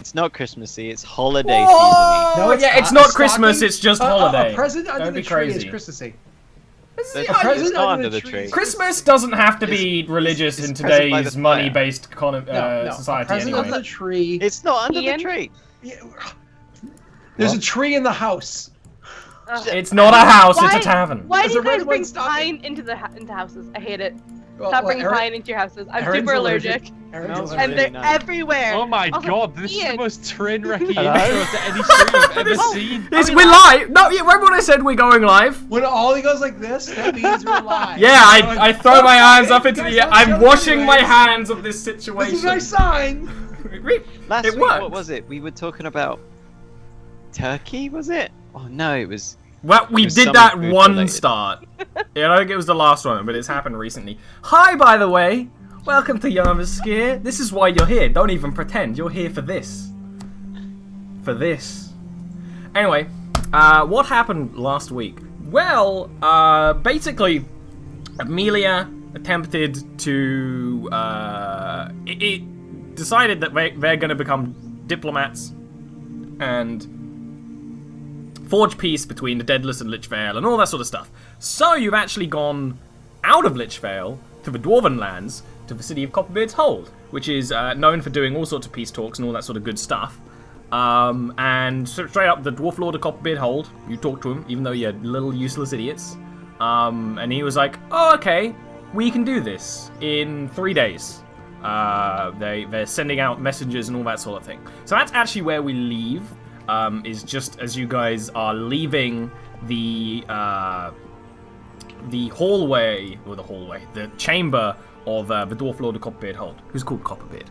It's not Christmassy. It's holiday season. No, it's not Christmas. It's just holiday. A present under the tree is Christmassy. It's not under the tree. Christmas doesn't have to be religious in today's money-based society a present anyway. under the tree. It's not under the tree. There's a tree in the house. It's not a house, it's a tavern. Why do you guys bring pine into houses? I hate it. Stop bringing pine into your houses. I'm super allergic. And they're everywhere. Oh my god, this is the most train-wrecky intro to any stream I've ever seen. We're live! No, remember when I said we're going live? When Ollie goes like this, that means we're live. Yeah, I throw my arms up into the air. I'm washing my hands of this situation. This is my sign. Last week, what was it? We were talking about turkey, was it? Oh no, it was... Well, we did that one start. Yeah, I don't think it was the last one, but it's happened recently. Hi, by the way. Welcome to Jarviskjir. This is why you're here. Don't even pretend. You're here for this. For this. Anyway, what happened last week? Well, basically, Amelia attempted to... it decided that they're going to become diplomats and forge peace between the Daedalus and Lichvale and all that sort of stuff. So you've actually gone out of Lichvale to the Dwarven lands, to the city of Copperbeard's Hold, which is known for doing all sorts of peace talks and all that sort of good stuff. And straight up, the Dwarf Lord of Copperbeard Hold, you talk to him, even though you're little useless idiots. And he was like, oh, okay, we can do this in 3 days. They're sending out messengers and all that sort of thing. So that's actually where we leave. Is just as you guys are leaving the chamber of the Dwarf Lord of Copperbeard Hold, who's called Copperbeard.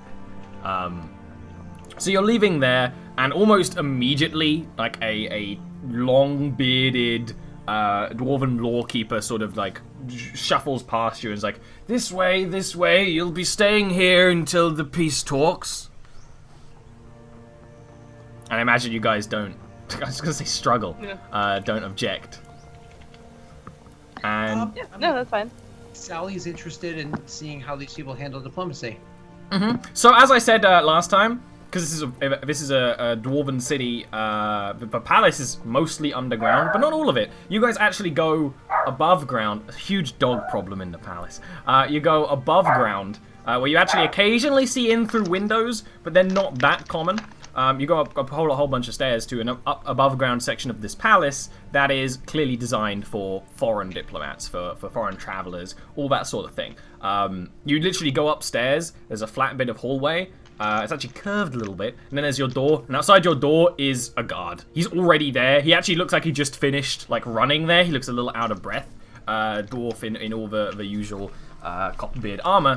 So you're leaving there, and almost immediately, like a long-bearded dwarven lawkeeper sort of like shuffles past you and is like, this way, you'll be staying here until the peace talks. And I imagine you guys don't, I was going to say struggle, don't object. And no, that's fine. Sally's interested in seeing how these people handle diplomacy. So as I said last time, because this is a dwarven city, the palace is mostly underground, but not all of it. You guys actually go above ground. A huge dog problem in the palace. You go above ground, where you actually occasionally see in through windows, but they're not that common. You go up a whole bunch of stairs to an above ground section of this palace that is clearly designed for foreign diplomats, for foreign travelers, all that sort of thing. You literally go upstairs, there's a flat bit of hallway, it's actually curved a little bit, and then there's your door, and outside your door is a guard. He's already there. He actually looks like he just finished like running there. He looks a little out of breath. Dwarf in all the usual Copperbeard armor.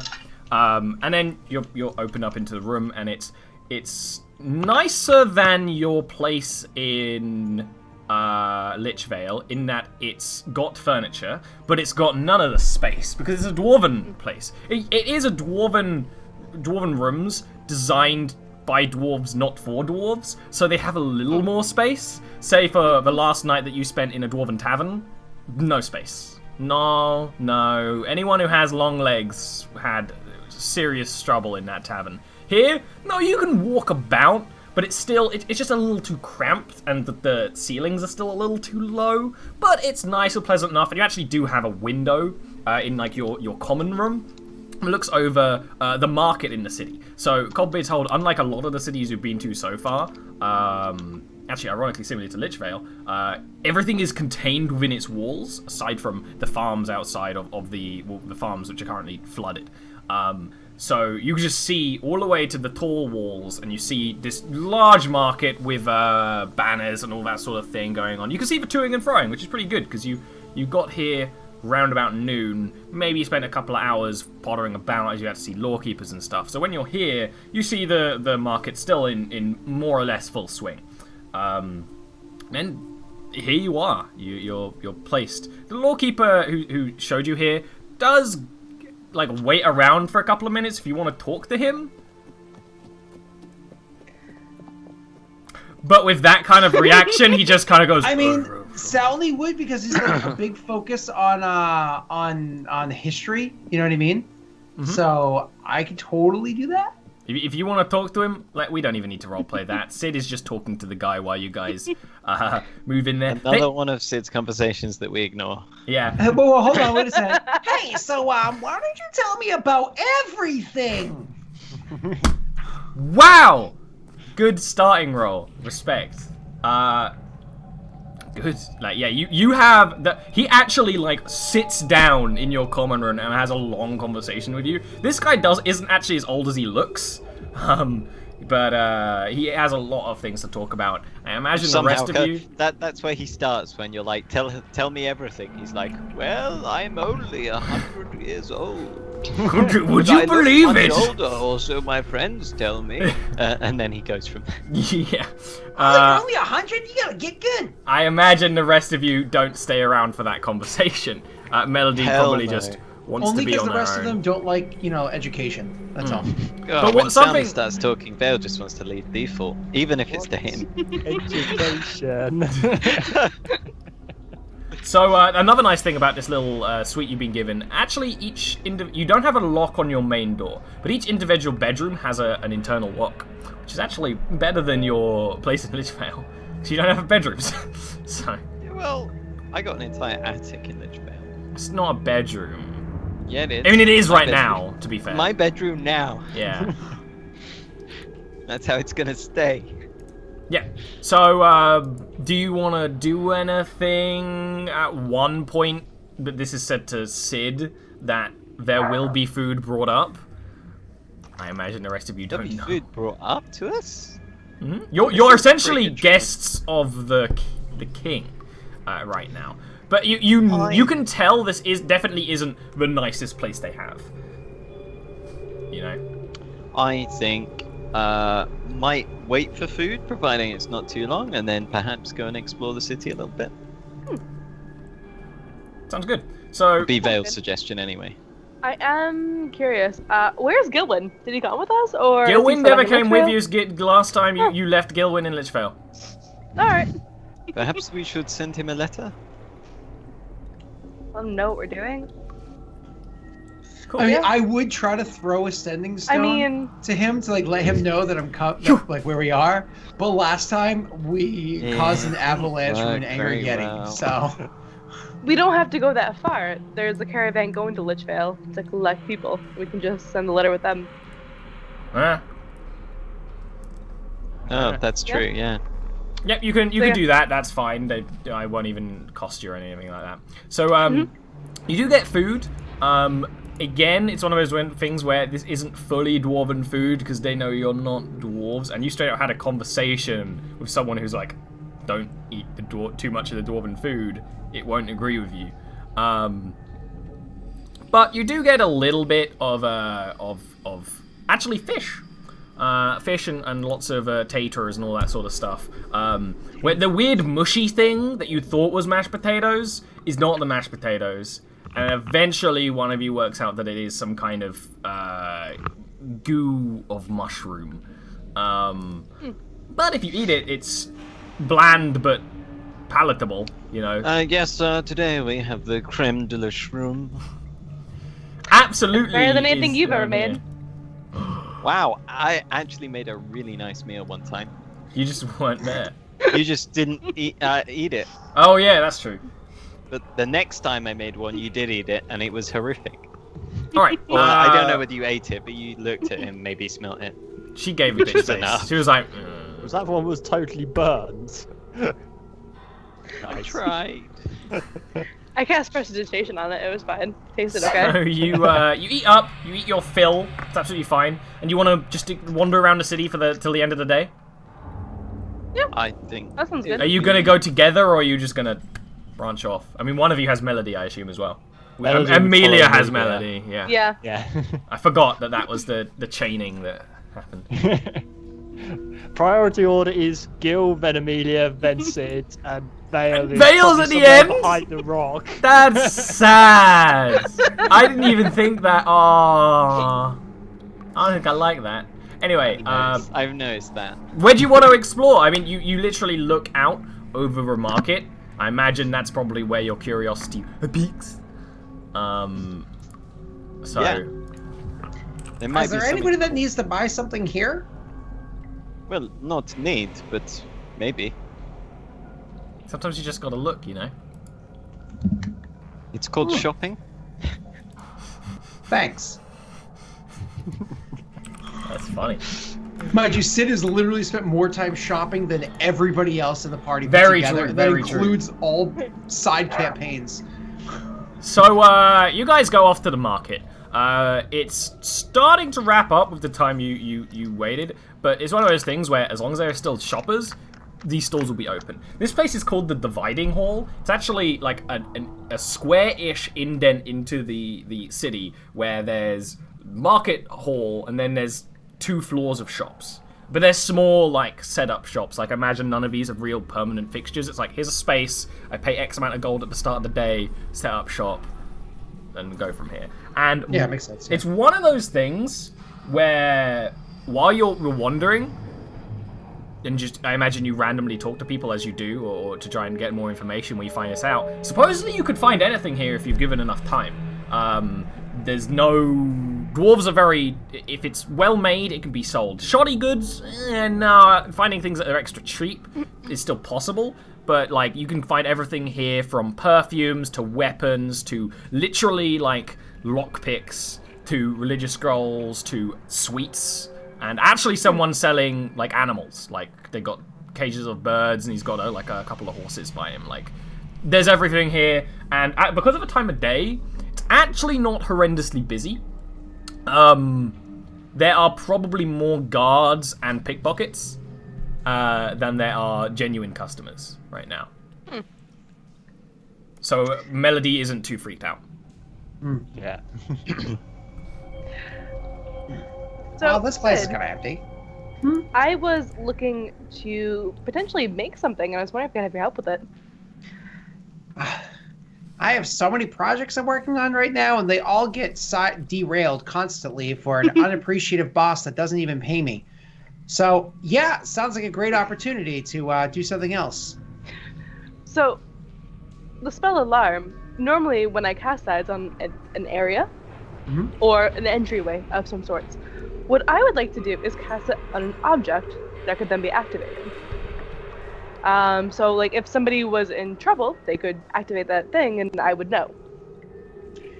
And then you're open up into the room, and it's nicer than your place in Lichvale, in that it's got furniture, but it's got none of the space, because it's a dwarven place. It is a dwarven rooms designed by dwarves, not for dwarves, so they have a little more space. Say for the last night that you spent in a dwarven tavern, no space. No. Anyone who has long legs had serious trouble in that tavern. Here, no, you can walk about, but it's still, it's just a little too cramped, and the ceilings are still a little too low, but it's nice or pleasant enough, and you actually do have a window in like your common room. It looks over the market in the city. So Copperbeard's Hold, unlike a lot of the cities you've been to so far, actually ironically similar to Lichvale, everything is contained within its walls, aside from the farms outside of the farms which are currently flooded. So you can just see all the way to the tall walls, and you see this large market with banners and all that sort of thing going on. You can see the toing and froing, which is pretty good, because you got here round about noon. Maybe you spent a couple of hours pottering about as you had to see lawkeepers and stuff. So when you're here, you see the market still in more or less full swing. And here you are. You're placed. The lawkeeper who showed you here does like wait around for a couple of minutes if you want to talk to him. But with that kind of reaction, he just kind of goes. I mean, Sally would, because he's got a big focus on history. You know what I mean? Mm-hmm. So I could totally do that. If you want to talk to him, like, we don't even need to roleplay that. Sid is just talking to the guy while you guys move in there. Another one of Sid's conversations that we ignore. Yeah. Well, hold on, wait a second. Hey, so why don't you tell me about everything? Wow! Good starting roll. Respect. Good. Like, yeah, you have the. He actually like sits down in your common room and has a long conversation with you. This guy isn't actually as old as he looks, but he has a lot of things to talk about. I imagine Somehow, the rest of you. That's where he starts when you're like, tell me everything. He's like, well, I'm only 100 years old. Would you believe it? Older, or so my friends tell me. And then he goes from there. Yeah. You're only 100? You gotta get good. I imagine the rest of you don't stay around for that conversation. Melody probably just wants only to be on because the rest her of own. them don't like, education. That's all. But when Sam starts talking, Vale just wants to leave default, even if it's to him. Education. So another nice thing about this little suite you've been given, actually you don't have a lock on your main door, but each individual bedroom has an internal lock, which is actually better than your place in Lichvale, because you don't have bedrooms. So. Well, I got an entire attic in Lichvale. It's not a bedroom. Yeah, it is. I mean, it is right now, to be fair. My bedroom now. Yeah. That's how it's gonna stay. Yeah. So, do you want to do anything at one point? But this is said to Sid that there will be food brought up. I imagine the rest of you There'll don't be know. food brought up to us. Mm-hmm. You're essentially guests of the king right now. But you can tell this definitely isn't the nicest place they have. You know. I think might wait for food, providing it's not too long, and then perhaps go and explore the city a little bit. Sounds good. So Be Vale's suggestion anyway. I am curious. Where's Gilwyn? Did he come with us, or? Gilwyn never came with you. Last time you left Gilwyn in Lichvale. All right. Perhaps we should send him a letter. Let him know what we're doing. Cool. I mean, I would try to throw a sending stone to him to let him know that I'm where we are. But last time we caused an avalanche from an angry Yeti, so we don't have to go that far. There's a caravan going to Lichvale to collect people. We can just send the letter with them. Oh, that's true. Yeah. Yep, you can do that. That's fine. I won't even cost you or anything like that. So you do get food. Again, it's one of those things where this isn't fully dwarven food because they know you're not dwarves, and you straight up had a conversation with someone who's like, "Don't eat too much of the dwarven food. It won't agree with you." But you do get a little bit of actually fish. Fish and lots of taters and all that sort of stuff. Where the weird mushy thing that you thought was mashed potatoes is not the mashed potatoes. And eventually one of you works out that it is some kind of goo of mushroom. But if you eat it, it's bland but palatable, you know. Yes, today we have the creme de la shroom. Absolutely. Better than anything you've ever made. Wow, I actually made a really nice meal one time. You just weren't there. You just didn't eat it. Oh yeah, that's true. But the next time I made one, you did eat it, and it was horrific. All right. Well, I don't know whether you ate it, but you looked at it and maybe smelt it. She gave a bitch face. Enough. She was like, Was that one was totally burned? I tried. I cast prestidigitation on it. It was fine. Tasted okay. So you eat up, you eat your fill. It's absolutely fine. And you want to just wander around the city till the end of the day? Yeah. I think. That sounds good. Are you gonna go together, or are you just gonna branch off? I mean, one of you has Melody, I assume, as well. Melody Amelia would has follow me, Melody. Yeah. Yeah. Yeah. I forgot that was the chaining that happened. Priority order is Gil, then Amelia, then Sid, and Vale. Vale's at the end? Behind the rock. That's sad. I didn't even think that. Oh, I don't think I like that. Anyway, I've noticed that. where do you want to explore? I mean, you literally look out over a market. I imagine that's probably where your curiosity peaks. So, Yeah. Is there anybody that needs to buy something here? Well, not need, but maybe. Sometimes you just gotta look, you know? It's called shopping. Thanks. That's funny. Mind you, Sid has literally spent more time shopping than everybody else in the party put Very together. true, That very includes all side campaigns. So, you guys go off to the market. It's starting to wrap up with the time you waited, but it's one of those things where as long as there are still shoppers, these stores will be open. This place is called the Dividing Hall. It's actually like a square-ish indent into the city where there's market hall and then there's 2 floors of shops. But they're small, like, set-up shops. Like, imagine none of these have real permanent fixtures. It's like, here's a space, I pay X amount of gold at the start of the day, set up shop, and go from here. And yeah, it makes sense. Yeah. It's one of those things where, while you're wandering, and just, I imagine you randomly talk to people as you do, or to try and get more information when you find this out. Supposedly you could find anything here if you've given enough time. There's no... Dwarves are very... If it's well made, it can be sold. Shoddy goods, finding things that are extra cheap is still possible. But, like, you can find everything here from perfumes to weapons to literally, like, lockpicks to religious scrolls to sweets. And actually someone selling, like, animals. Like, they got cages of birds and he's got, a couple of horses by him. Like, there's everything here. And because of the time of day, it's actually not horrendously busy. There are probably more guards and pickpockets than there are genuine customers right now. So Melody isn't too freaked out. Yeah. So this place is kind of empty. I was looking to potentially make something, and I was wondering if I could have your help with it. I have so many projects I'm working on right now, and they all get derailed constantly for an unappreciative boss that doesn't even pay me. So, yeah, sounds like a great opportunity to do something else. So, the spell Alarm, normally when I cast that, it's on an area or an entryway of some sorts. What I would like to do is cast it on an object that could then be activated. So, like, if somebody was in trouble, they could activate that thing, and I would know.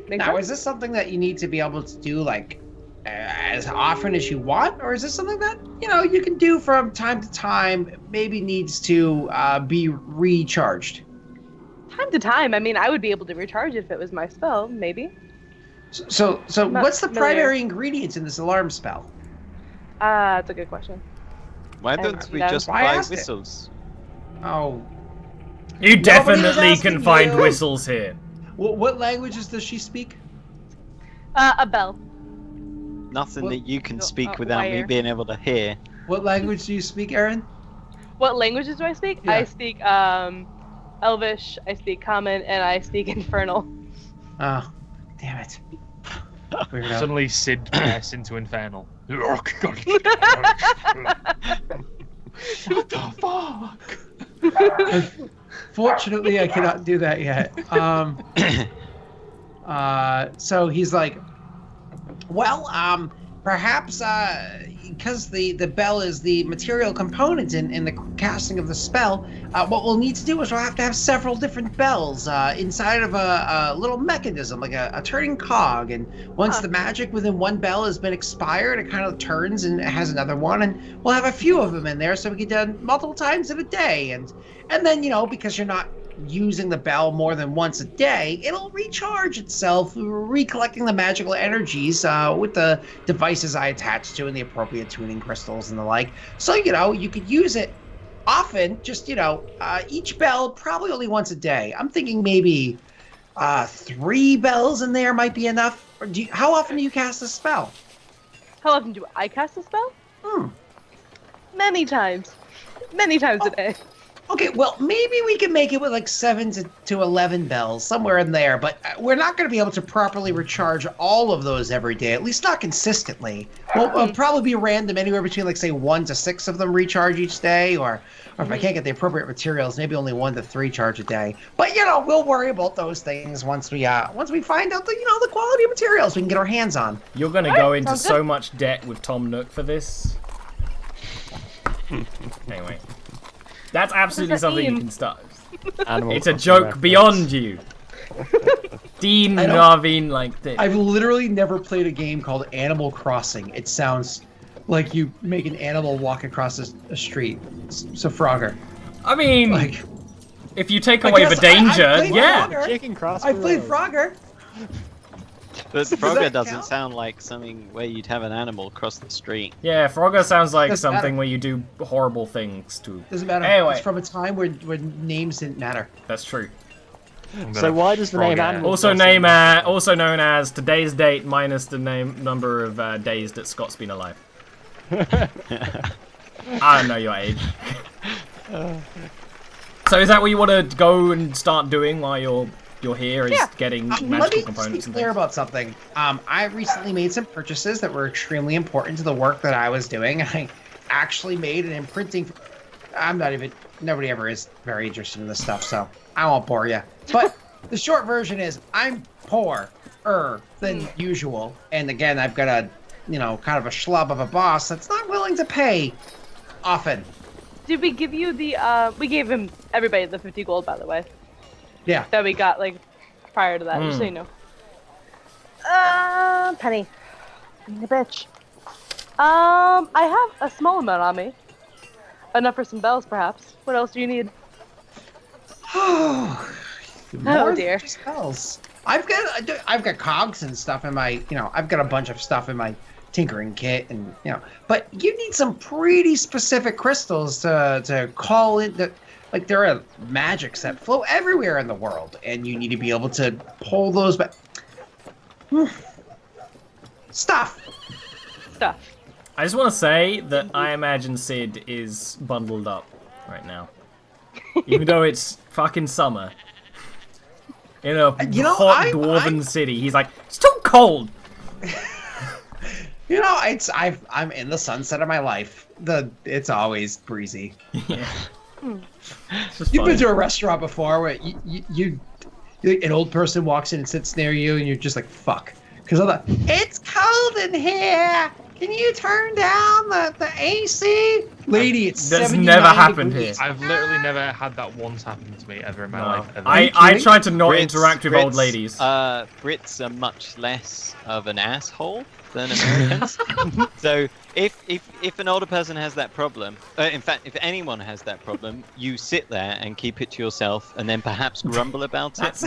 Now, is this something that you need to be able to do, like, as often as you want? Or is this something that, you can do from time to time, maybe needs to be recharged? Time to time. I mean, I would be able to recharge it if it was my spell, maybe. So what's the primary ingredients in this alarm spell? That's a good question. Why don't we just buy whistles? Oh. You definitely can find whistles here. What languages does she speak? A bell. Nothing that you can speak without me being able to hear. What language do you speak, Erin? What languages do I speak? Yeah. I speak Elvish, I speak Common, and I speak Infernal. Oh, damn it. Suddenly Sid bursts into Infernal. What the fuck? Fortunately, I cannot do that yet. So he's like, well, perhaps because the bell is the material component in the casting of the spell, what we'll need to do is we'll have to have several different bells inside of a little mechanism, like a turning cog. And once the magic within one bell has been expired, it kind of turns and it has another one. And we'll have a few of them in there so we can do it multiple times in a day. And then, because you're not using the bell more than once a day, it'll recharge itself, recollecting the magical energies with the devices I attach to and the appropriate tuning crystals and the like. So, you could use it often, just, each bell probably only once a day. I'm thinking maybe 3 bells in there might be enough. Or how often do you cast a spell? How often do I cast a spell? Many times. Many times a day. Okay, well, maybe we can make it with like 7 to 11 bells, somewhere in there, but we're not going to be able to properly recharge all of those every day, at least not consistently. We'll probably be random, anywhere between like, say, 1 to 6 of them recharge each day, or if I can't get the appropriate materials, maybe only 1 to 3 charge a day. But, we'll worry about those things once we find out the quality of materials we can get our hands on. You're going to go into so much debt with Tom Nook for this. Anyway. That's absolutely something you can start. It's a joke beyond you. Dean Garvin like this. I've literally never played a game called Animal Crossing. It sounds like you make an animal walk across a street. So Frogger. I mean, like, if you take away the danger, yeah. I played Frogger. But Frogger doesn't sound like something where you'd have an animal cross the street. Yeah, Frogger sounds like something where you do horrible things to. Doesn't matter. Anyway. It's from a time where names didn't matter. That's true. So why does the name Animal also known as today's date minus the number of days that Scott's been alive. I don't know your age. So is that what you want to go and start doing while you're here? Is getting magical components? Let me be clear about something. I recently made some purchases that were extremely important to the work that I was doing. I actually made an imprinting. Nobody ever is very interested in this stuff, so I won't bore you. But the short version is I'm poorer than usual, and again I've got a kind of a schlub of a boss that's not willing to pay often. Did we give you the? We gave everybody the 50 gold, by the way. Yeah. That we got prior to that, just so you know. Penny. Being a bitch. I have a small amount on me. Enough for some bells, perhaps. What else do you need? Oh dear. Just bells. I've got cogs and stuff in my. I've got a bunch of stuff in my tinkering kit, and But you need some pretty specific crystals to call it that. Like, there are magics that flow everywhere in the world, and you need to be able to pull those back. Stuff. I just want to say that I imagine Sid is bundled up right now. Even though it's fucking summer. In a hot dwarven city. He's like, it's too cold! I'm in the sunset of my life. It's always breezy. Yeah. You've been to a restaurant before where an old person walks in and sits near you, and you're just like, fuck. Because it's cold in here. Can you turn down the AC? Lady, it's 79 never happened degrees. here. I've literally never had that once happen to me ever in my life. Ever. I try to not interact with old ladies. Brits are much less of an asshole than Americans. So if an older person has that problem, in fact, if anyone has that problem, you sit there and keep it to yourself, and then perhaps grumble about it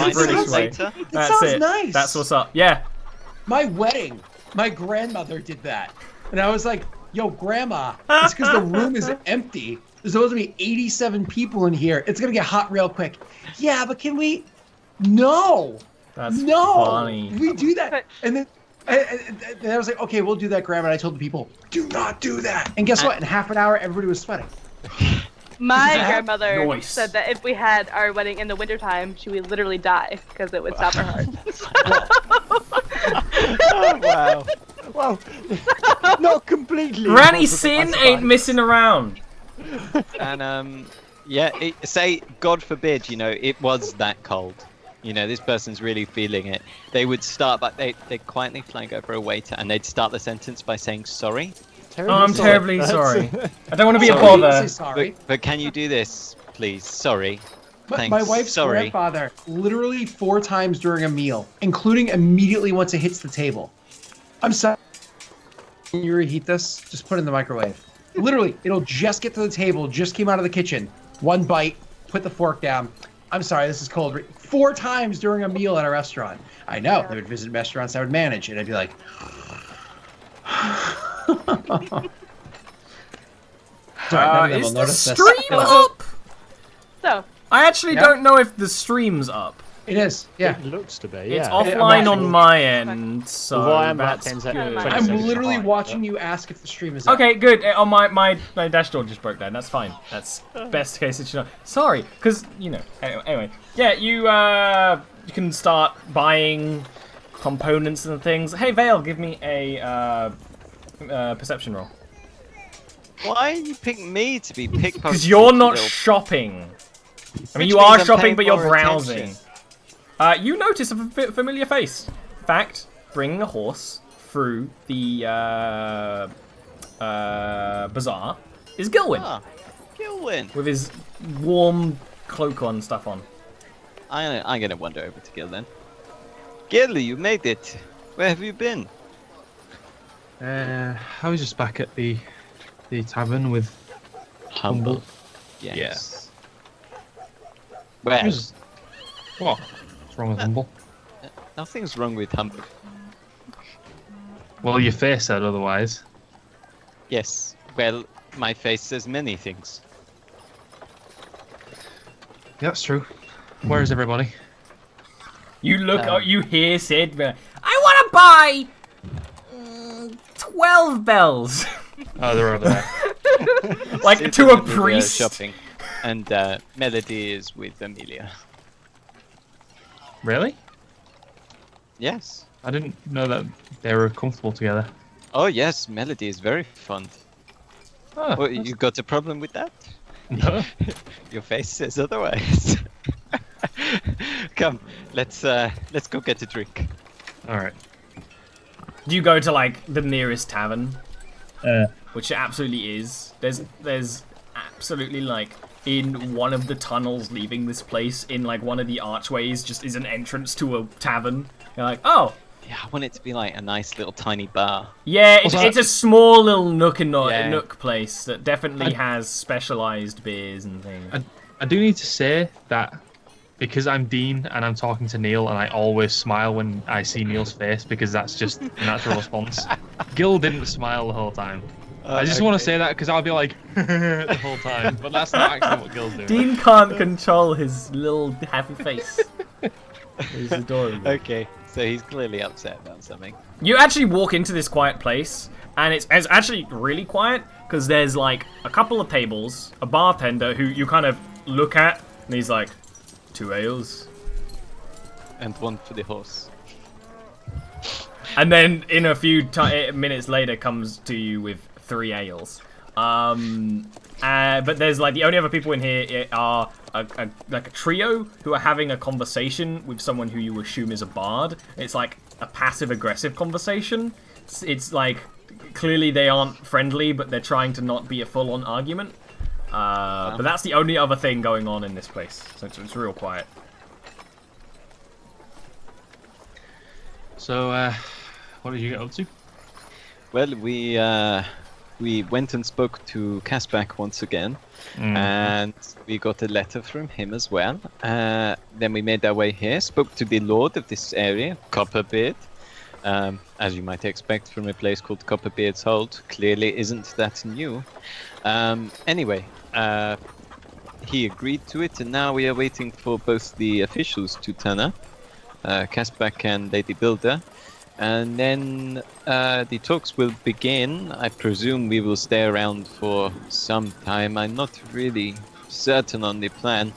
later. That's it. Nice. That's what's up. Yeah. My wedding, my grandmother did that, and I was like, "Yo, Grandma, it's because the room is empty. There's supposed to be 87 people in here. It's gonna get hot real quick." Yeah, but can we? No. That's no. funny. We do that, and then. And I was like, okay, we'll do that, Grandma. And I told the people, do not do that. And guess what? In half an hour, everybody was sweating. My grandmother said that if we had our wedding in the wintertime, she would literally die because it would stop her heart. Oh, wow. Well, not completely. Granny Sin ain't missing around. And say God forbid, it was that cold. This person's really feeling it. They would start, but they'd quietly flag over a waiter, and they'd start the sentence by saying sorry. I'm terribly sorry. I don't want to be a bother. Sorry. But can you do this, please? Sorry. Thanks. My wife's grandfather, literally 4 times during a meal, including immediately once it hits the table. I'm sorry. Can you reheat this? Just put it in the microwave. Literally, it'll just get to the table, just came out of the kitchen. 1 bite, put the fork down. I'm sorry, this is cold. 4 times during a meal at a restaurant. I know. They would visit restaurants I would manage, and I'd be like... Is the stream up? So, I actually don't know if the stream's up. It is, yeah. It looks to be, It's yeah. offline on my end, so Although I am about that's 10 good. seconds. I'm 20 literally behind, watching but- you ask if the stream is up. Okay, good. On my dash door just broke down. That's fine. That's best case scenario. Sorry, because you know. Anyway, yeah, you can start buying components and things. Hey, Vale, give me a perception roll. Why are you picking me to be pickpocketed? Because you're not little- shopping. I mean, Which you are means I'm shopping, paying but you're more browsing. attention. You notice a familiar face. In fact, bringing a horse through the bazaar is Gilwyn Ah, Gilwyn. with his warm cloak on stuff on. I'm gonna wander over to Gil then. Gil, you made it. Where have you been? I was just back at the tavern with Humble. Yes. Where? What? What's wrong with Humble? Nothing's wrong with Humble. Well, your face said otherwise. Yes. Well, my face says many things. Yeah, that's true. Where is everybody? You look, you hear Sid, I want to buy 12 bells. Oh, they're over there. Like Sid's to in a the middle, priest. shopping, and Melody is with Amelia. Really? Yes. I didn't know that they were comfortable together. Oh yes, Melody is very fond. Oh, Oh, you got a problem with that? no. Your face says otherwise. Come, let's go get a drink. All right. Do you go to like the nearest tavern? Which it absolutely is. There's absolutely like in one of the tunnels leaving this place, in like one of the archways, just is an entrance to a tavern. You're like, oh. Yeah, I want it to be like a nice little tiny bar. Yeah, Also, it's a small little nook Yeah. nook place that definitely has specialized beers and things. I do need to say that because I'm Dean and I'm talking to Neil, and I always smile when I see Neil's face because that's just a natural response. Gil didn't smile the whole time. I just want to say that because I'll be like the whole time, but that's not actually what Gil's doing. Dean can't control his little happy face. He's adorable. Okay, so he's clearly upset about something. You actually walk into this quiet place, and it's actually really quiet because there's like a couple of tables, a bartender who you kind of look at, and he's like, 2 ales. And one for the horse. And then in a few minutes later comes to you with 3 ales. But there's like the only other people in here are like a trio who are having a conversation with someone who you assume is a bard. It's like a passive-aggressive conversation. It's like clearly they aren't friendly, but they're trying to not be a full-on argument. But that's the only other thing going on in this place, so it's real quiet. So, what did you get up to? Well, we went and spoke to Kasbak once again, and we got a letter from him as well. Then we made our way here, spoke to the lord of this area, Copperbeard. As you might expect from a place called Copperbeard's Hold, clearly isn't that new. Anyway, he agreed to it, and now we are waiting for both the officials to turn up, Kasbak and Lady Builder. And then the talks will begin. I presume we will stay around for some time. I'm not really certain on the plan.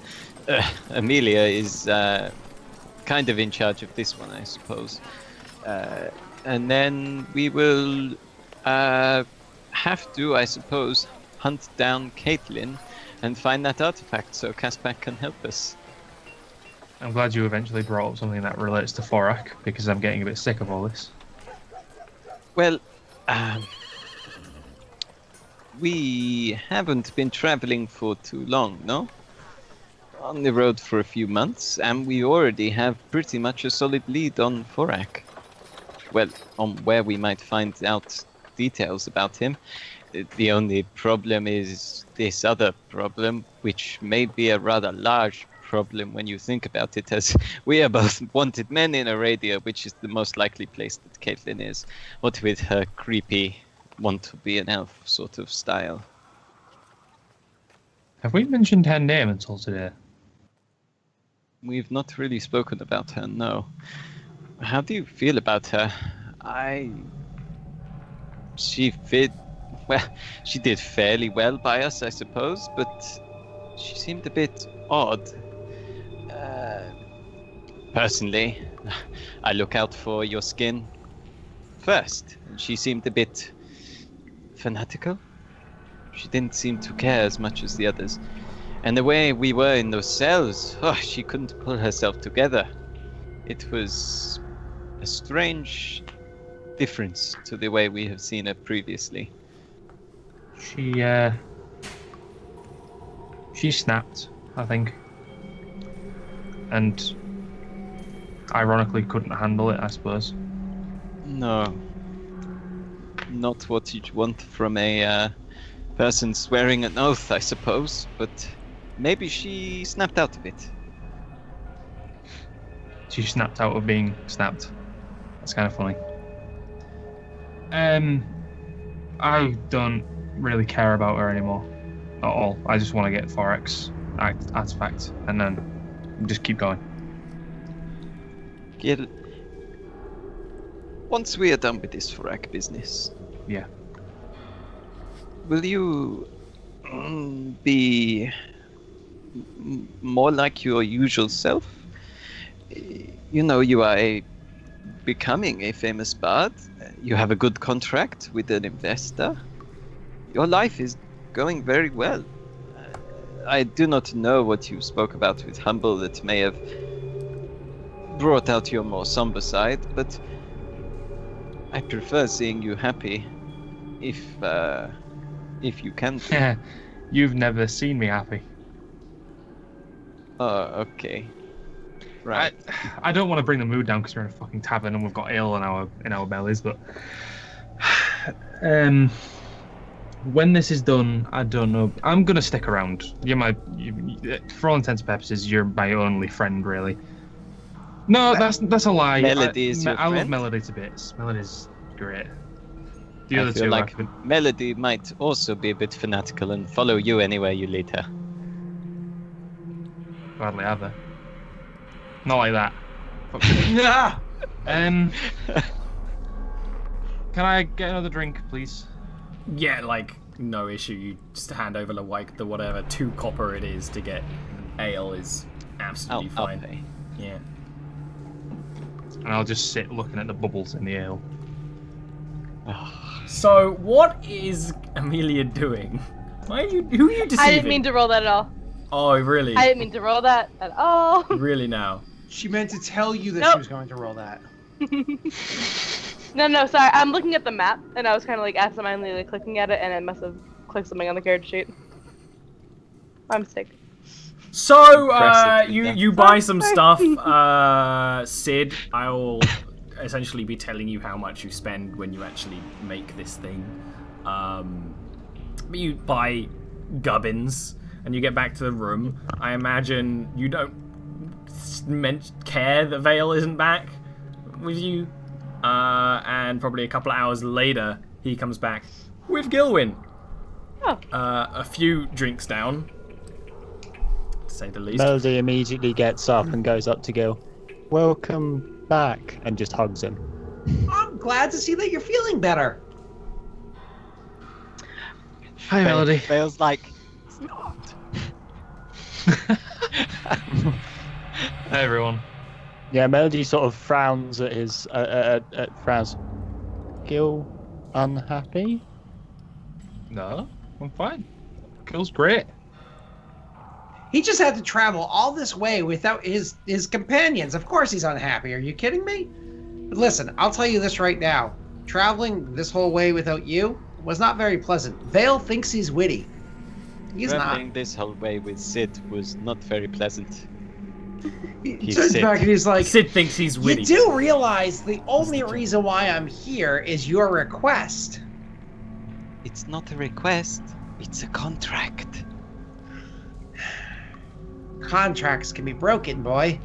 Amelia is kind of in charge of this one, I suppose. And then we will have to, I suppose, hunt down Caitlin and find that artifact so Kasbak can help us. I'm glad you eventually brought up something that relates to Forak, because I'm getting a bit sick of all this. Well, we haven't been traveling for too long, no? On the road for a few months, and we already have pretty much a solid lead on Forak. Well, on where we might find out details about him. The only problem is this other problem, which may be a rather large problem when you think about it, as we are both wanted men in Aradia, which is the most likely place that Caitlin is, what with her creepy want to be an elf sort of style. Have we mentioned her name until today? We've not really spoken about her, no. How do you feel about her? She did fairly well by us, I suppose, but she seemed a bit odd. Personally, I look out for your skin first, and she seemed a bit fanatical. She didn't seem to care as much as the others. And the way we were in those cells, she couldn't pull herself together. It was a strange difference to the way we have seen her previously. She snapped, I think. And ironically couldn't handle it, I suppose. No. Not what you'd want from a person swearing an oath, I suppose, but maybe she snapped out of it. She snapped out of being snapped. That's kind of funny. I don't really care about her anymore at all. I just want to get Forex artifact and then just keep going. Gil, once we are done with this Forak business, Yeah. will you be more like your usual self? You know, you are becoming a famous bard. You have a good contract with an investor. Your life is going very well. I do not know what you spoke about with Humble that may have brought out your more somber side, but I prefer seeing you happy if you can. You've never seen me happy. Oh, okay. Right. I don't want to bring the mood down because we're in a fucking tavern and we've got ale in our bellies, but when this is done, I don't know. I'm gonna stick around. For all intents and purposes, you're my only friend, really. No, that's a lie. Melody is your I love friend? Melody to bits. Melody's great. The I other feel two, like Melody might also be a bit fanatical and follow you anywhere you lead her. hardly ever. Not like that. Yeah. Can I get another drink, please? Yeah, like, no issue. You just hand over the whatever 2 copper it is to get ale is absolutely I'll fine. pay. Yeah. And I'll just sit looking at the bubbles in the ale. So, what is Amelia doing? Who are you deceiving? I didn't mean to roll that at all. Oh, really? I didn't mean to roll that at all. Really now? She meant to tell you that Nope. she was going to roll that. No, sorry. I'm looking at the map, and I was kind of like absentmindedly like, clicking at it, and I must have clicked something on the character sheet. My mistake. So, Impressive, you buy some stuff. Sid, I will essentially be telling you how much you spend when you actually make this thing. You buy gubbins, and you get back to the room. I imagine you don't care that Vale isn't back with you. And probably a couple of hours later, he comes back with Gilwyn. Oh. A few drinks down, to say the least. Melody immediately gets up and goes up to Gil. Welcome back, and just hugs him. I'm glad to see that you're feeling better. Hi, Melody. Vale's like, it's not. Hey, everyone. Yeah, Melody sort of frowns at his frowns. Gil, unhappy? No, I'm fine. Gil's great. He just had to travel all this way without his companions. Of course he's unhappy. Are you kidding me? But listen, I'll tell you this right now. Traveling this whole way without you was not very pleasant. Vale thinks he's witty. He's Traveling not. this whole way with Sid was not very pleasant. He He's turns sick. back and he's like, Sid thinks he's witty. you do realize the only reason why I'm here is your request. It's not a request, it's a contract. Contracts can be broken, boy.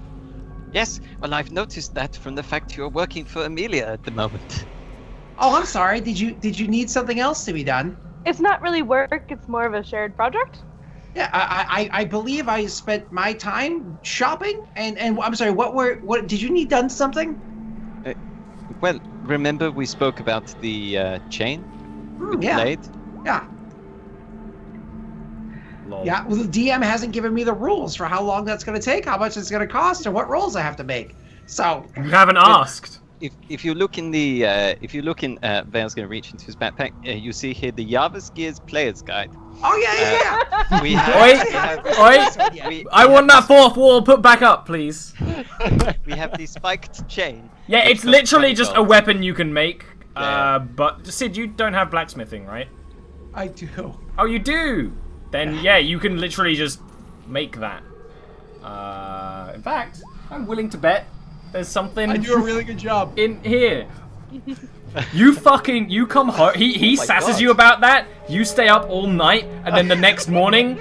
Yes, well, I've noticed that from the fact you're working for Amelia at the moment. Oh, I'm sorry. Did you need something else to be done? It's not really work. It's more of a shared project. Yeah, I believe I spent my time shopping, and I'm sorry. What did you need done something? Well, remember we spoke about the chain with the Yeah, blade? yeah, Lol. yeah. Well, the DM hasn't given me the rules for how long that's going to take, how much it's going to cost, and what rolls I have to make. So You haven't asked. If you look in the Vale's gonna reach into his backpack. You see here the Jarviskjir's Player's Guide. oh yeah. We have, Oi, we have, oi. we I want that fourth wall put back up, please. we have the spiked chain. Yeah, which it's costs literally 20 just a gold. weapon you can make. Yeah. But Sid, you don't have blacksmithing, right? I do. Oh, you do. Then yeah, you can literally just make that. In fact, I'm willing to bet there's something I do a really good job. in here. You come home. He my sasses God. you about that. You stay up all night, and then the next morning,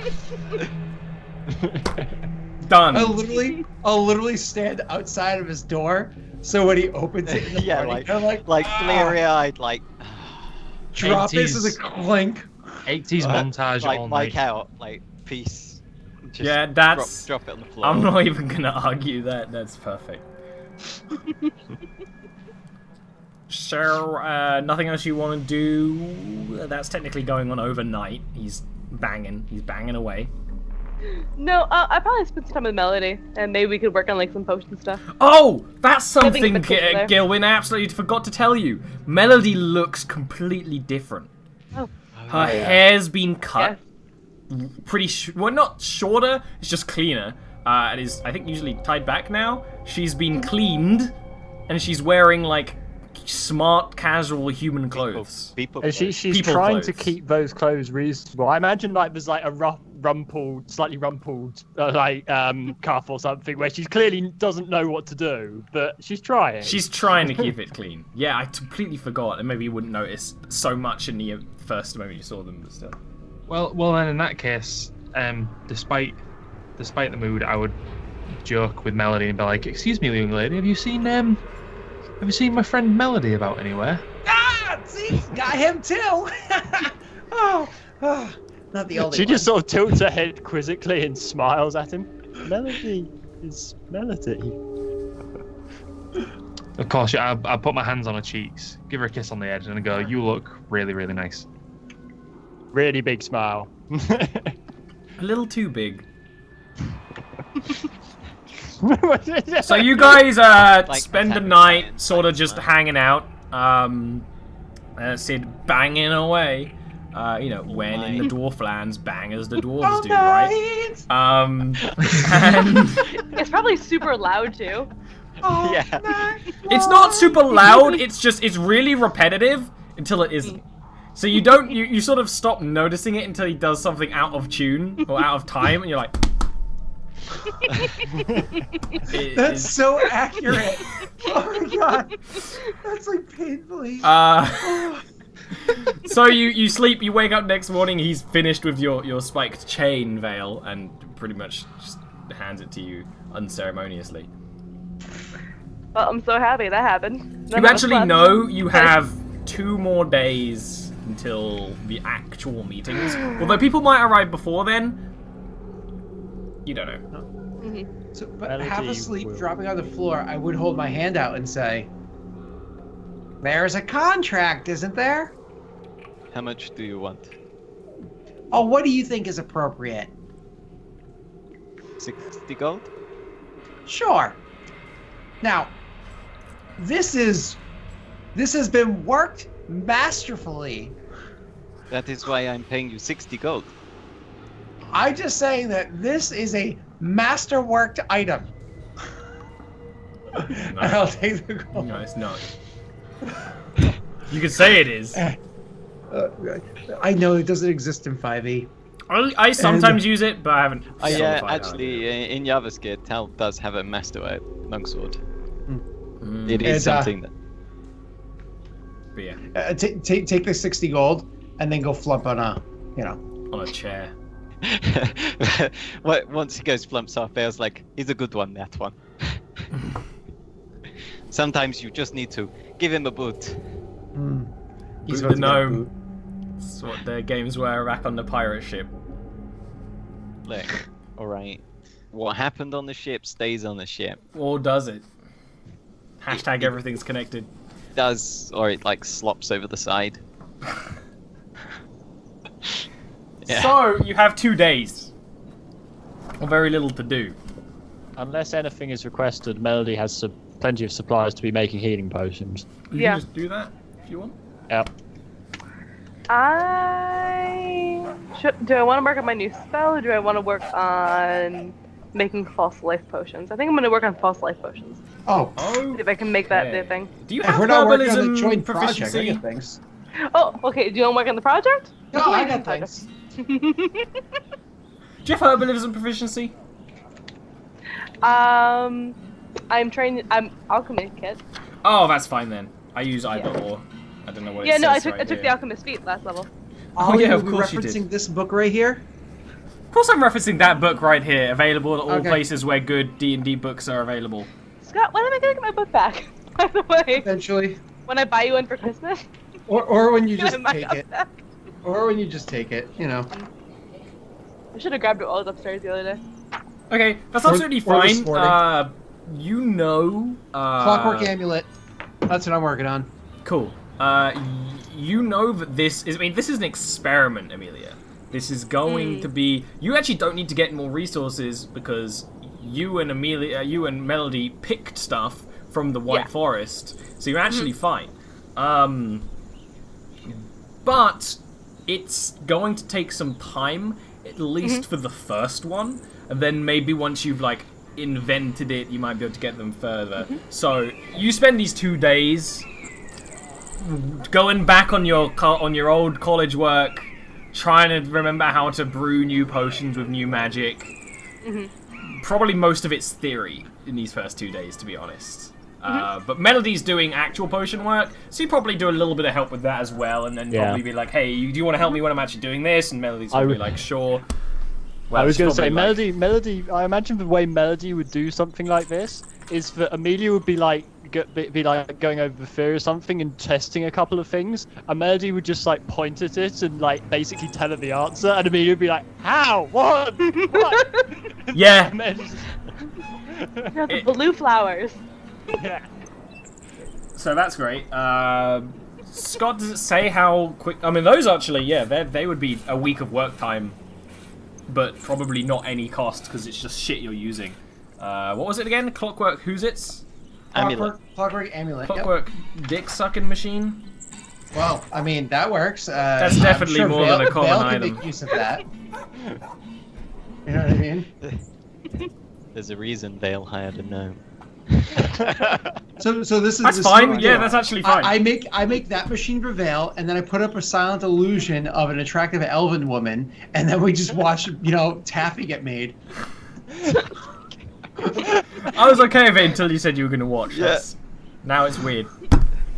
done. I'll literally stand outside of his door, so when he opens it in the Yeah, morning, like I'm like bleary-eyed, like drop this 80s. as a clink. 80s montage like all Mike night. out, like peace. Just Yeah, that's- drop it on the floor. I'm not even gonna argue that. That's perfect. So, nothing else you want to do? That's technically going on overnight. He's banging away. No, I probably spent some time with Melody, and maybe we could work on like some potion stuff. Oh, that's I think something, the cook there. Gilwyn. I absolutely forgot to tell you. Melody looks completely different. Oh. Her hair's been cut. Yeah. Well, not shorter. It's just cleaner. It is, I think, usually tied back now. She's been cleaned, and she's wearing like smart, casual human clothes. People. And she's People trying to clothes. keep those clothes reasonable. I imagine like there's like a slightly rumpled cuff or something where she clearly doesn't know what to do, but she's trying. She's trying to keep it clean. Yeah, I completely forgot, and maybe you wouldn't notice so much in the first moment you saw them, but still. Well, then in that case, despite the mood, I would joke with Melody and be like, "Excuse me, young lady, have you seen my friend Melody about anywhere?" Ah, see, got him too. oh, not the only She one. just sort of tilts her head quizzically and smiles at him. Melody is Melody. Of course, yeah, I put my hands on her cheeks, give her a kiss on the edge, and I go, "You look really, really nice." Really big smile. A little too big. So you guys spend the 10 night minutes, sort of like, just right? hanging out. Sid banging away. When in the dwarf lands, bang as the dwarves do, right? And It's probably super loud too. Yeah. it's not super loud. It's really repetitive until it isn't. So you sort of stop noticing it until he does something out of tune or out of time, and you're like. That's so accurate. Oh my god, that's like painfully. So you sleep, you wake up next morning, he's finished with your spiked chain, Vale, and pretty much just hands it to you unceremoniously. Well, I'm so happy that happened. None You of us actually left. know you have 2 more days until the actual meetings. Although people might arrive before then. You don't know. So, but Melody half asleep, will- dropping on the floor, I would hold my hand out and say, "There's a contract, isn't there? How much do you want? Oh, what do you think is appropriate?" 60 gold? Sure. Now, this has been worked masterfully. That is why I'm paying you 60 gold. I'm just saying that this is a masterworked item. And I'll take the gold. No, it's not. You could say it is. I know it doesn't exist in 5e. I sometimes use it, but I haven't. Yeah, solidified how actually, I in Jarviskjir, Tal does have a master longsword. do it. It is And, something that. But yeah, Take the 60 gold and then go flump on a, on a chair. Once he goes flumps off, Bale's like, he's a good one, that one. Sometimes you just need to give him a boot. He's Boot about the to get gnome. boot. That's what the games were back on the pirate ship. Look, all right. What happened on the ship stays on the ship. Or does it? Hashtag everything's connected. Does, or it like slops over the side. Yeah. So, you have 2 days. Or very little to do. Unless anything is requested, Melody has plenty of supplies to be making healing potions. You Yeah. can just do that if you want. Yep. Do I want to work on my new spell, or do I want to work on making false life potions? I think I'm going to work on false life potions. Oh, Oh. See if I can make that the thing. Do you if have we're not working on the herbalism joint project, I proficiency? get things. Oh, okay. Do you want to work on the project? No, I got things. Do you have herbalism proficiency? I'm alchemy kit. Oh, that's fine then. I use either or. I don't know what it Yeah, says no, I right took here. the alchemist feat last level. Oh, yeah, of you're course you referencing did. this book right here? Of course I'm referencing that book right here, available at all Okay. places where good D&D books are available. Scott, when am I gonna get my book back? By the way, Eventually. when I buy you one for Christmas. Or when you Get just my take cup it. back. Or when you just take it, you know. I should have grabbed it while I was upstairs the other day. Okay, that's Or- absolutely or this fine. morning. You know... Clockwork amulet. That's what I'm working on. Cool. You know that this is... I mean, this is an experiment, Amelia. This is going to be... You actually don't need to get more resources because you and Melody picked stuff from the White Yeah. Forest, so you're actually fine. But it's going to take some time, at least for the first one, and then maybe once you've like invented it, you might be able to get them further. So you spend these 2 days going back on your old college work, trying to remember how to brew new potions with new magic. Probably most of it's theory in these first 2 days, to be honest. But Melody's doing actual potion work, so you probably do a little bit of help with that as well, and then probably be like, hey, do you want to help me when I'm actually doing this? And Melody's probably like, sure. Well, I was she's going to say, probably Melody. I imagine the way Melody would do something like this is that Amelia would be like going over the theory or something and testing a couple of things, and Melody would just like point at it and like basically tell her the answer, and Amelia would be like, "How? What? What?" Yeah. And Melody's just- You know, the blue flowers. yeah. So that's great. Scott, does it say how quick? I mean, those actually, yeah, they would be a week of work time, but probably not any cost because it's just shit you're using. What was it again? Clockwork who's it's? Amulet. Clockwork amulet. Yep. Clockwork dick sucking machine. Well, I mean, that works. That's I'm definitely sure more Vale, than a common Vale item. can make use of that. You know what I mean? There's a reason Vale hired a gnome. So this is That's this fine. is what Yeah, we do. that's actually fine. I make that machine prevail, and then I put up a silent illusion of an attractive elven woman, and then we just watch, taffy get made. I was okay with it until you said you were going to watch. Yeah. Now it's weird.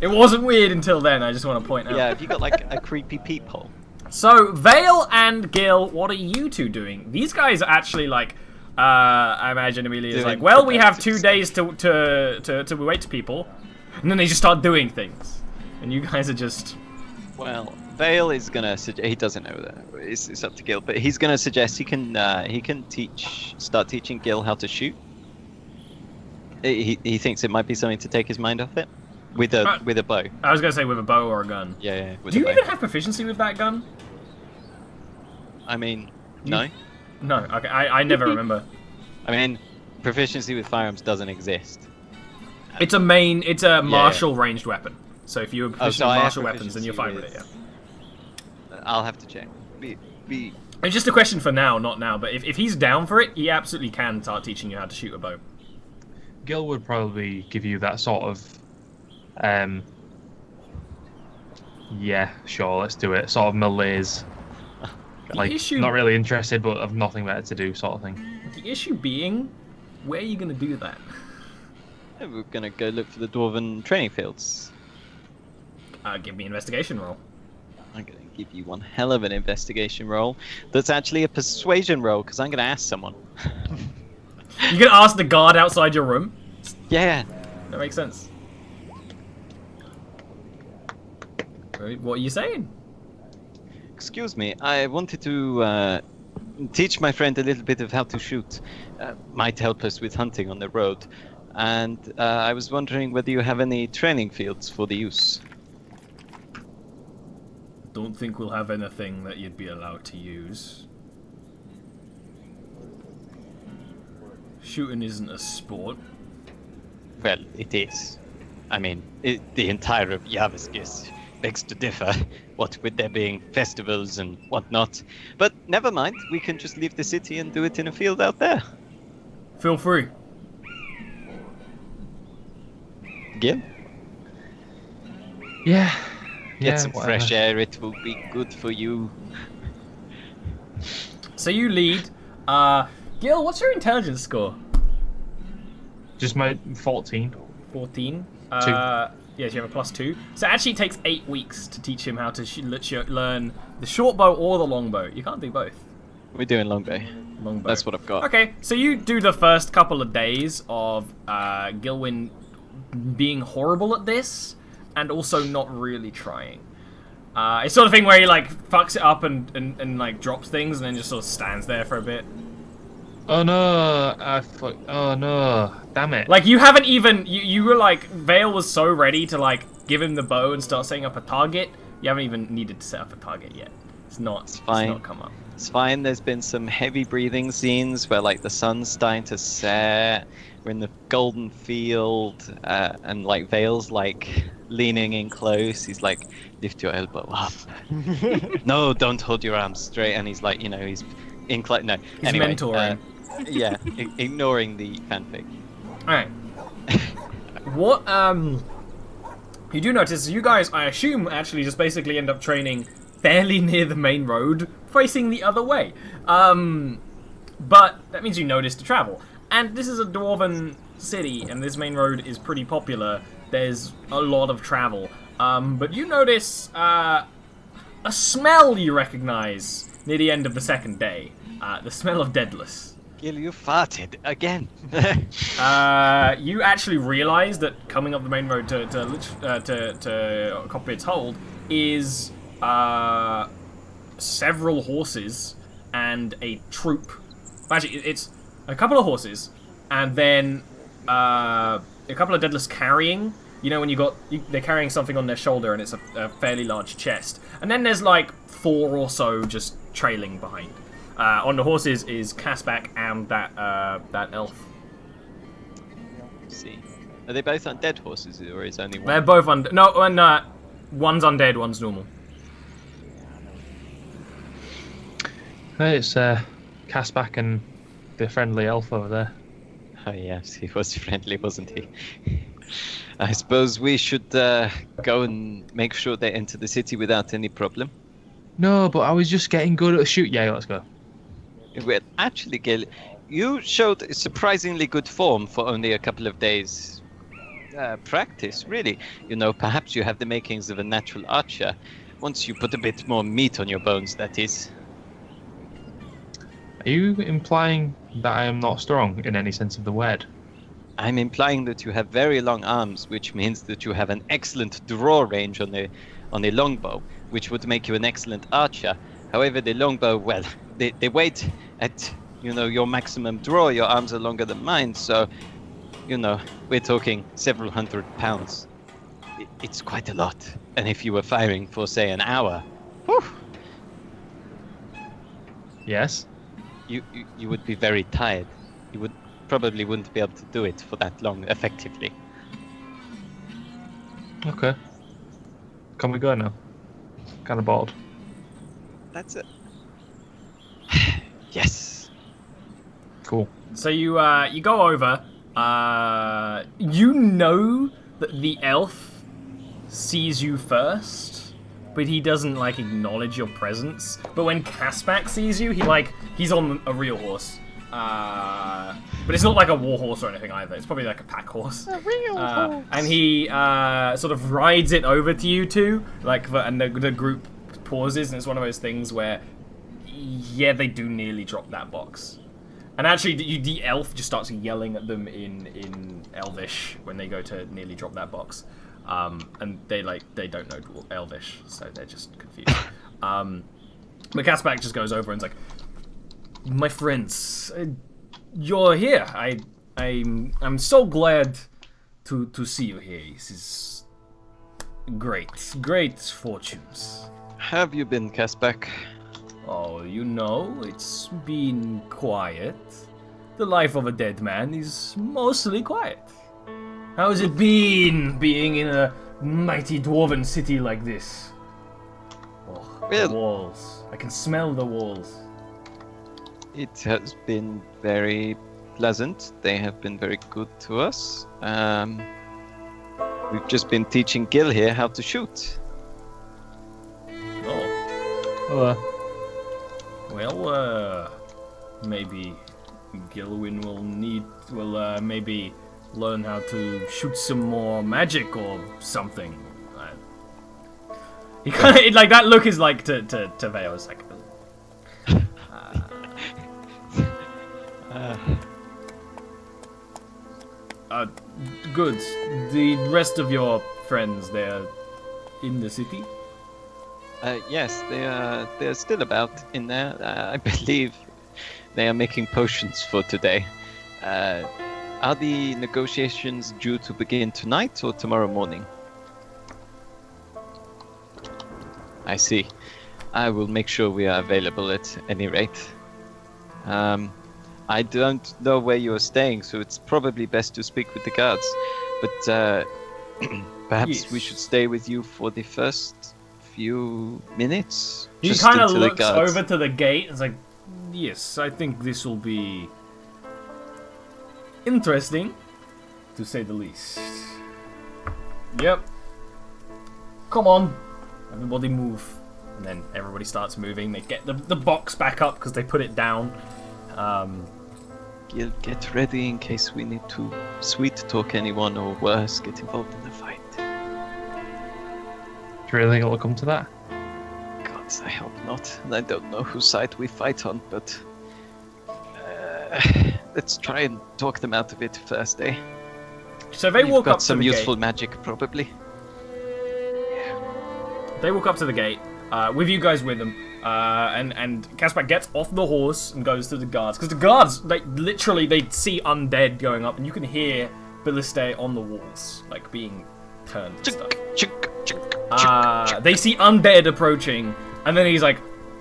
It wasn't weird until then, I just want to point out. Yeah, have you got like a creepy peephole? So, Vale and Gil, what are you two doing? These guys are actually like, I imagine Amelia's Doing like, well, we have 2 productive days to wait to people. And then they just start doing things. And you guys are just... Well, Vale is gonna suggest he doesn't know that. It's up to Gil, but he's gonna suggest he can start teaching Gil how to shoot. He thinks it might be something to take his mind off it with a bow. I was going to say with a bow or a gun. Yeah, with Do a you bow. even have proficiency with that gun? I mean, no. No, okay, I never remember. I mean, proficiency with firearms doesn't exist. It's a martial ranged weapon. So if you're proficient so in I have martial weapons, then you're fine with it, proficiency yeah. I'll have to check. It's just a question for now, not now. But if he's down for it, he absolutely can start teaching you how to shoot a bow. Gil would probably give you that sort of, yeah, sure, let's do it. Sort of malaise, like issue- not really interested, but of nothing better to do, sort of thing. The issue being, where are you going to do that? We're gonna go look for the dwarven training fields. Give me an investigation roll. I'm gonna give you one hell of an investigation roll. That's actually a persuasion roll because I'm gonna ask someone. You can ask the guard outside your room. Yeah. That makes sense. What are you saying? Excuse me. I wanted to teach my friend a little bit of how to shoot. Might help us with hunting on the road. And I was wondering whether you have any training fields for the use. Don't think we'll have anything that you'd be allowed to use. Shooting isn't a sport. Well, it is. I mean, the entire of Jarviskjir begs to differ, what with there being festivals and whatnot. But never mind, we can just leave the city and do it in a field out there. Feel free. Gil? Yeah. Get some whatever. fresh air, it will be good for you. So you lead. Gil, what's your intelligence score? Just my 14. 14. 2. Yes, you have a +2. So it actually takes 8 weeks to teach him how to learn the short bow or the long bow. You can't do both. We're doing longbow. Longbow. That's what I've got. Okay, so you do the first couple of days of Gilwyn being horrible at this, and also not really trying. It's sort of thing where he like fucks it up and like drops things, and then just sort of stands there for a bit. Oh no! Oh no! Damn it! Like you haven't even you were like Vale was so ready to like give him the bow and start setting up a target. You haven't even needed to set up a target yet. It's fine. It's not come up. It's fine. There's been some heavy breathing scenes where like the sun's starting to set. We're in the golden field, and like Vale's like leaning in close. He's like, lift your elbow up. No, don't hold your arms straight. And he's like, you know, he's inclined. No, He's anyway, mentoring. Yeah, ignoring the fanfic. Alright. What, you do notice, you guys, I assume, actually just basically end up training fairly near the main road, facing the other way. But that means you notice to travel. And this is a dwarven city, and this main road is pretty popular. There's a lot of travel. But you notice, a smell you recognize near the end of the second day. The smell of Deadless. Gil, you farted again. You actually realize that coming up the main road to Cockpit's Hold is several horses and a troop. Actually, it's a couple of horses and then a couple of Deadless carrying. You know when they're carrying something on their shoulder and it's a fairly large chest. And then there's like 4 or so just trailing behind. On the horses is Casback and that elf. Let's see. Are they both undead horses, or is only one? They're both no, and one's undead, one's normal. Hey, it's Casback and the friendly elf over there. Oh yes, he was friendly, wasn't he? I suppose we should go and make sure they enter the city without any problem. No, but I was just getting good at a shoot. Yeah, let's go. Well, actually, Gil, you showed surprisingly good form for only a couple of days practice, really. You know, perhaps you have the makings of a natural archer. Once you put a bit more meat on your bones, that is. Are you implying that I am not strong in any sense of the word? I'm implying that you have very long arms, which means that you have an excellent draw range on the longbow, which would make you an excellent archer. However, the longbow, well, they wait at, you know, your maximum draw. Your arms are longer than mine, so, you know, we're talking several hundred pounds. It's quite a lot. And if you were firing for, say, an hour, whew, Yes. you would be very tired. You probably wouldn't be able to do it for that long effectively. Okay. Can we go now? Kind of bored. That's it. Yes. Cool. So you go over. You know that the elf sees you first, but he doesn't like acknowledge your presence. But when Casback sees you, he's on a real horse. But it's not like a war horse or anything either. It's probably like a pack horse. A real horse. And he sort of rides it over to you two, and the group pauses, and it's one of those things where, yeah, they do nearly drop that box. And actually, the elf just starts yelling at them in Elvish when they go to nearly drop that box. And they don't know Elvish, so they're just confused. But Casback just goes over and's like, my friends, you're here. I'm so glad to see you here. This is great fortunes. How have you been, Kaspak? Oh, you know, it's been quiet. The life of a dead man is mostly quiet. How's it been being in a mighty dwarven city like this? Oh, the walls. I can smell the walls. It has been very pleasant. They have been very good to us. We've just been teaching Gil here how to shoot. Oh. Well, maybe Gilwin will maybe learn how to shoot some more magic or something. He kind of like that look is like to Vale. It's like. Good. The rest of your friends, they're in the city? Yes, they're still about in there. I believe they are making potions for today. Are the negotiations due to begin tonight or tomorrow morning? I see. I will make sure we are available at any rate. I don't know where you are staying, so it's probably best to speak with the guards. But perhaps we should stay with you for the first few minutes. He kind of looks over to the gate and is like, yes, I think this will be interesting, to say the least. Yep. Come on. Everybody move. And then everybody starts moving. They get the box back up because they put it down. Gil, get ready in case we need to sweet talk anyone or worse, get involved in the fight. Do you really think it'll come to that? God, I hope not. And I don't know whose side we fight on, but let's try and talk them out of it first, eh? So they walk up to some the useful gate. magic, probably. They walk up to the gate, with you guys with them, and Kaspak gets off the horse and goes to the guards. Because the guards, they see undead going up, and you can hear Balliste on the walls, like, being turned and stuff. They see undead approaching, and then he's like,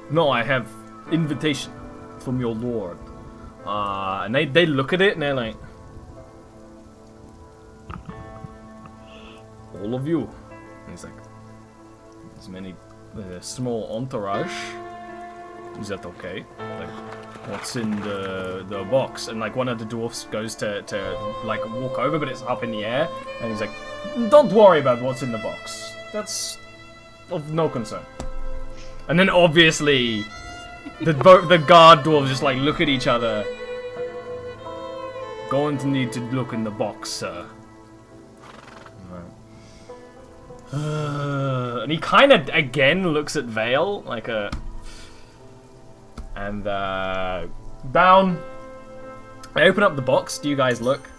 no, I have invitation from your lord. And they look at it, and they're like, all of you. And he's like, as many small entourage. Is that okay? Like, what's in the box? And like one of the dwarfs goes to like walk over, but it's up in the air, and he's like, don't worry about what's in the box. That's of no concern. And then obviously the guard dwarves just like look at each other. Going to need to look in the box, sir. And he kind of again looks at Vale like a, and down. I open up the box. Do you guys look?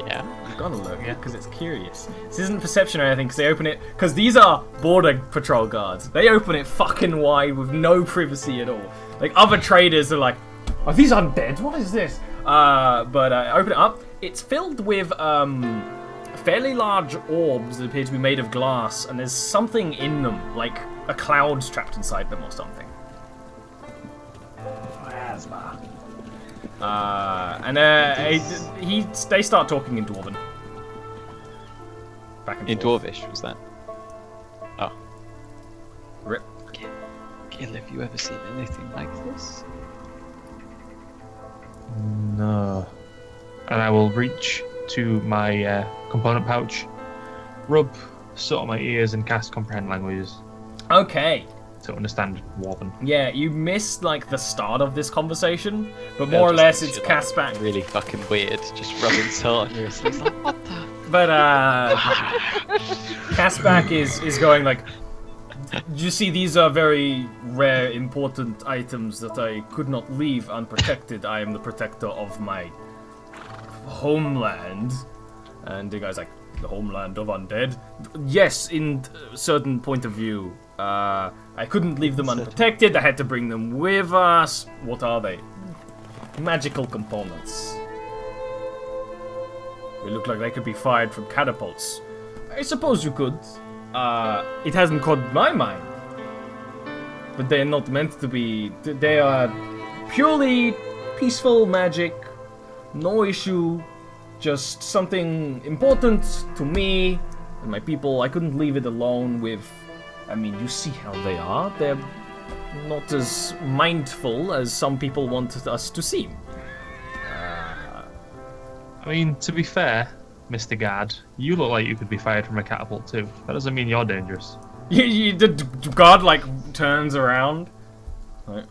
Yeah. You've got to look, yeah, because it's curious. This isn't perception or anything, because they open it, because these are border patrol guards. They open it fucking wide with no privacy at all. Like other traders are like, are these undead? What is this? But I open it up. It's filled with fairly large orbs that appear to be made of glass, and there's something in them, like a cloud's trapped inside them or something. Plasma. They start talking in Dwarven. Back and In forth. Dwarvish, was that? Oh. Rip. Gil, have you ever seen anything like this? No. And I will reach to my component pouch, rub sort of my ears, and cast comprehend languages Okay. to understand Dwarven. Yeah, you missed like the start of this conversation, but more or less it's Kaspak. Really fucking weird, just rubbing salt on your sleeve. Like, what the? But Kaspak is going like, you see, these are very rare, important items that I could not leave unprotected. I am the protector of my homeland. And the guy's like, the homeland of undead. Yes, in a certain point of view. I couldn't leave them unprotected. I had to bring them with us. What are they? Magical components. They look like they could be fired from catapults. I suppose you could. It hasn't caught my mind. But they're not meant to be. They are purely peaceful magic. No issue. Just something important to me and my people. I couldn't leave it alone with... I mean, you see how they are. They're not as mindful as some people want us to seem. I mean, to be fair, Mr. Guard, you look like you could be fired from a catapult too. That doesn't mean you're dangerous. The guard, like, turns around. Like,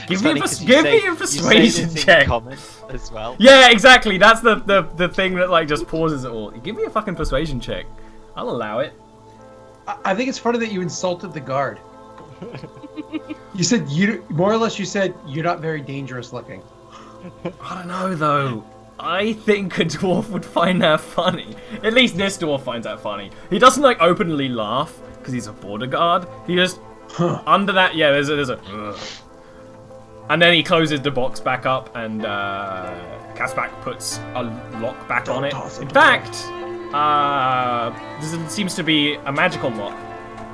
Give me a persuasion check. As well. Yeah, exactly. That's the thing that, like, just pauses it all. Give me a fucking persuasion check. I'll allow it. I think it's funny that you insulted the guard. You said more or less. You said you're not very dangerous looking. I don't know though. I think a dwarf would find that funny. At least this dwarf finds that funny. He doesn't like openly laugh because he's a border guard. He just under that. Yeah, there's a. And then he closes the box back up and Kaspak puts a lock back on it. In fact. This seems to be a magical lock,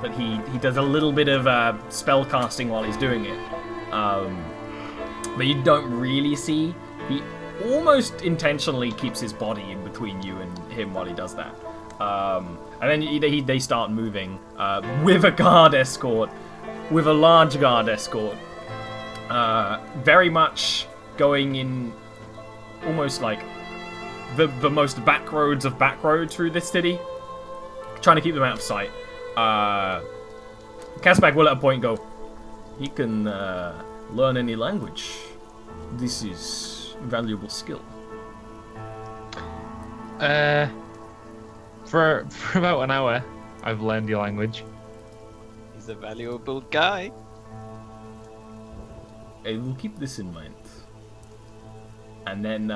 but he does a little bit of spell casting while he's doing it. But you don't really see. He almost intentionally keeps his body in between you and him while he does that. And then they start moving with a guard escort, with a large guard escort. Very much going in almost like the most back roads of back roads through this city, trying to keep them out of sight. Kaspak will at a point go, he can learn any language. This is a valuable skill. For about an hour, I've learned your language. He's a valuable guy. I will keep this in mind. And then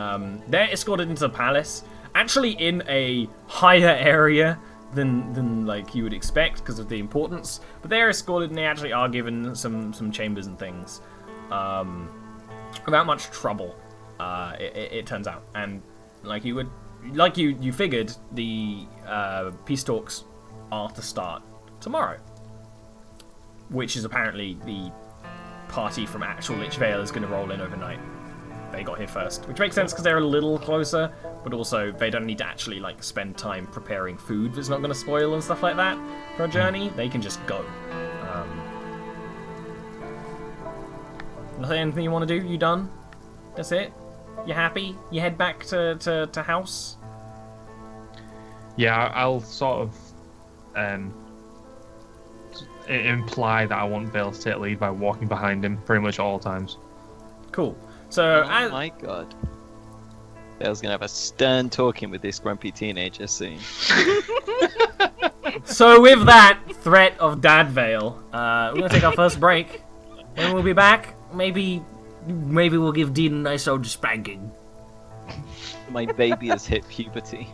they're escorted into the palace, actually in a higher area than like you would expect because of the importance. But they're escorted and they actually are given some chambers and things without much trouble. It turns out, and you figured, the peace talks are to start tomorrow, which is apparently the party from actual Lich Vale is going to roll in overnight. They got here first, which makes sense because they're a little closer, but also they don't need to actually like spend time preparing food that's not going to spoil and stuff like that for a journey. They can just go. Nothing, anything you want to do? You done? That's it? You happy? You head back to house? Yeah, I'll sort of imply that I want Vale to take lead by walking behind him pretty much all times. Cool. So, oh my god. Vale's gonna have a stern talking with this grumpy teenager soon. So with that threat of Dad Vale, we're gonna take our first break, and we'll be back. Maybe we'll give Dean a nice old spanking. My baby has hit puberty.